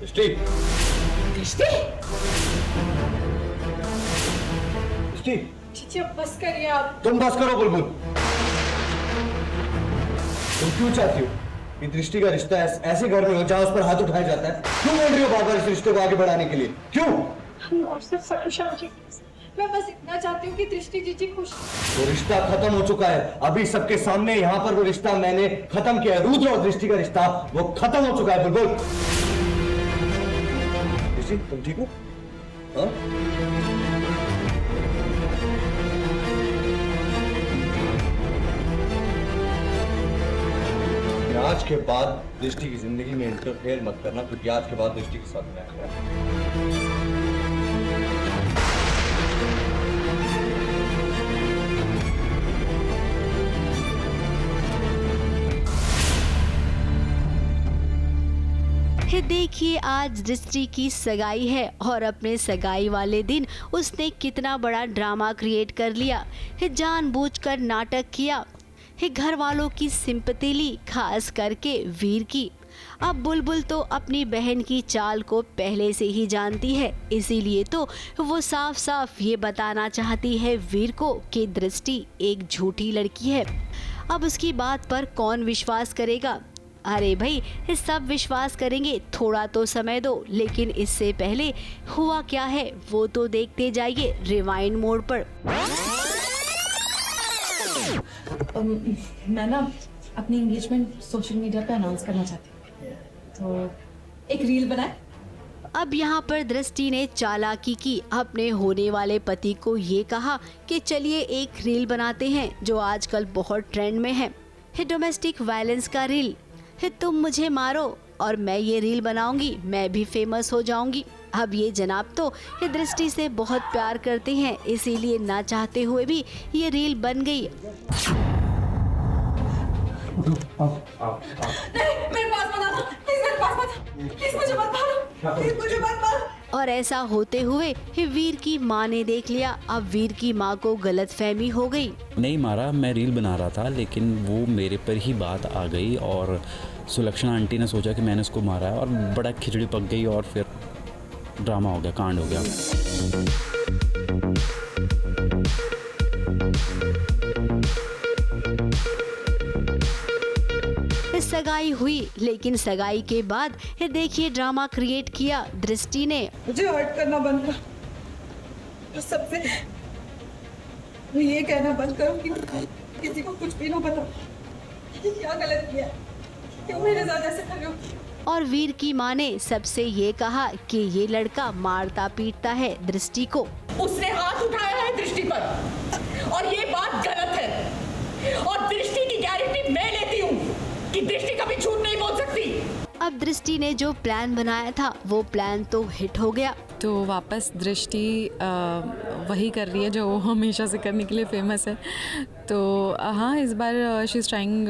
दृष्टि, दृष्टि, दृष्टि, जीजी अब बस करिए आप। तुम बस करो बुलबुल। तुम क्यों चाहती हो कि दृष्टि का रिश्ता ऐसे घर में हो जहां उस पर हाथ उठाया जाता है? क्यों बोल रही हो बार बार इस रिश्ते को आगे बढ़ाने के लिए? क्यों? मैं बस इतना चाहती हूँ कि दृष्टि जीजी खुश। वो रिश्ता खत्म हो चुका है। अभी सबके सामने यहाँ पर वो रिश्ता मैंने खत्म किया है। रुद्र और दृष्टि का रिश्ता वो खत्म हो चुका है बुलबुल। दृष्टि, तुम ठीक हो? हाँ? आज के बाद दृष्टि की जिंदगी में इंटरफेयर मत करना, क्योंकि आज के बाद दृष्टि के साथ मैं देखिए आज दृष्टि की सगाई है और अपने सगाई वाले दिन उसने कितना बड़ा ड्रामा क्रिएट कर लिया है, जानबूझकर नाटक किया है, घर वालों की सिंपैथी ली, खास करके वीर की। अब बुलबुल तो अपनी बहन की चाल को पहले से ही जानती है, इसीलिए तो वो साफ साफ ये बताना चाहती है वीर को कि दृष्टि एक झूठी लड़की है। अब उसकी बात पर कौन विश्वास करेगा? अरे भाई सब विश्वास करेंगे, थोड़ा तो समय दो। लेकिन इससे पहले हुआ क्या है वो तो देखते जाइए रिवाइंड मोड पर। मैं ना अपनी एंगेजमेंट सोशल मीडिया पे अनाउंस करना चाहती हूँ, तो एक रील बनाए। अब यहाँ पर दृष्टि ने चालाकी की, अपने होने वाले पति को ये कहा कि चलिए एक रील बनाते हैं जो आजकल बहुत ट्रेंड में है डोमेस्टिक वायलेंस का रील है। तुम मुझे मारो और मैं ये रील बनाऊंगी, मैं भी फेमस हो जाऊंगी। अब ये जनाब तो ये दृष्टि से बहुत प्यार करते हैं, इसीलिए ना चाहते हुए भी ये रील बन गई। मेरे पास मत आना, प्लीज मेरे पास मत, प्लीज मुझे मत मारो, प्लीज मुझे मत मारो। और ऐसा होते हुए वीर की माँ ने देख लिया। अब वीर की माँ को गलतफहमी हो गई। नहीं मारा, मैं रील बना रहा था, लेकिन वो मेरे पर ही बात आ गई और सुलक्षणा आंटी ने सोचा कि मैंने उसको मारा है और बड़ा खिचड़ी पक गई और फिर ड्रामा हो गया, कांड हो गया। सगाई हुई, लेकिन सगाई के बाद देखिए ड्रामा क्रिएट किया दृष्टि ने। मुझे हर्ट करना बंद कर, और सबसे ये कहना बंद करो कि किसी को कुछ भी ना पता क्या गलत किया, क्यों मेरे साथ ऐसे कर रहे हो। और वीर की माँ ने सबसे ये कहा कि ये लड़का मारता पीटता है दृष्टि को। उसने हाथ उठाया है दृष्टि पर और ये बात गलत है और दृष्टि की गारंटी मैं लेती हूँ कि दृष्टि कभी झूठ नहीं बोल सकती। अब दृष्टि ने जो प्लान बनाया था वो प्लान तो हिट हो गया। तो वापस दृष्टि वही कर रही है जो वो हमेशा से करने के लिए फेमस है। तो हाँ, इस बार she is trying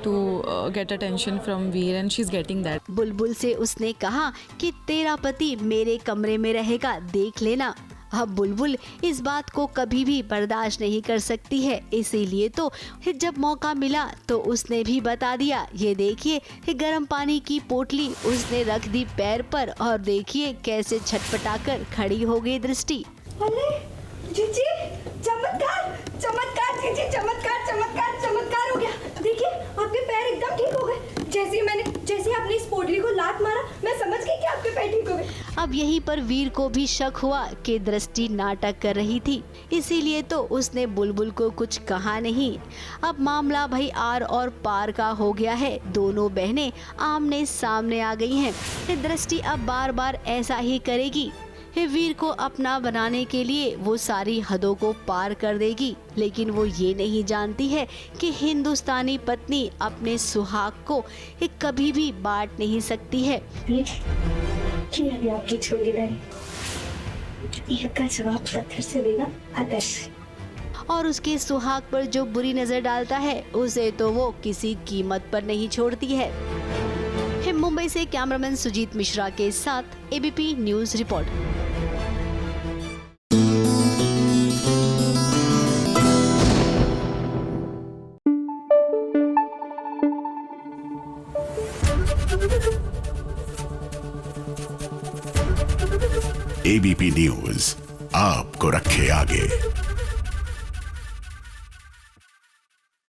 to get attention from Veer and she is getting that. Bulbul से उसने कहा कि तेरा पति मेरे कमरे में रहेगा, देख लेना। अब बुलबुल इस बात को कभी भी बर्दाश्त नहीं कर सकती है, इसीलिए तो जब मौका मिला तो उसने भी बता दिया। ये देखिए गर्म पानी की पोटली उसने रख दी पैर पर और देखिए कैसे छटपटाकर खड़ी हो गई दृष्टि। अरे जीजी, चमत्कार चमत्कार जीजी, चमत्कार चमत्कार चमत्कार हो गया। देखिए आपके पैर एकदम ठीक हो गए। जैसे आपने इस पोटली को लात मारा, मैं समझ गई कि आपके पैर ठीक हो गए। अब यहीं पर वीर को भी शक हुआ कि दृष्टि नाटक कर रही थी, इसीलिए तो उसने बुलबुल को कुछ कहा नहीं। अब मामला भाई आर और पार का हो गया है। दोनों बहनें आमने सामने आ गई हैं। दृष्टि अब बार बार ऐसा ही करेगी। वीर को अपना बनाने के लिए वो सारी हदों को पार कर देगी, लेकिन वो ये नहीं जानती है कि हिंदुस्तानी पत्नी अपने सुहाग को कभी भी बांट नहीं सकती है। आपकी छोटी बहन का जवाब पत्थर से देगा आदर्श, और उसके सुहाग पर जो बुरी नजर डालता है उसे तो वो किसी कीमत पर नहीं छोड़ती है। मुंबई से कैमरामैन सुजीत मिश्रा के साथ ABP news report. ABP news आपको रखे आगे।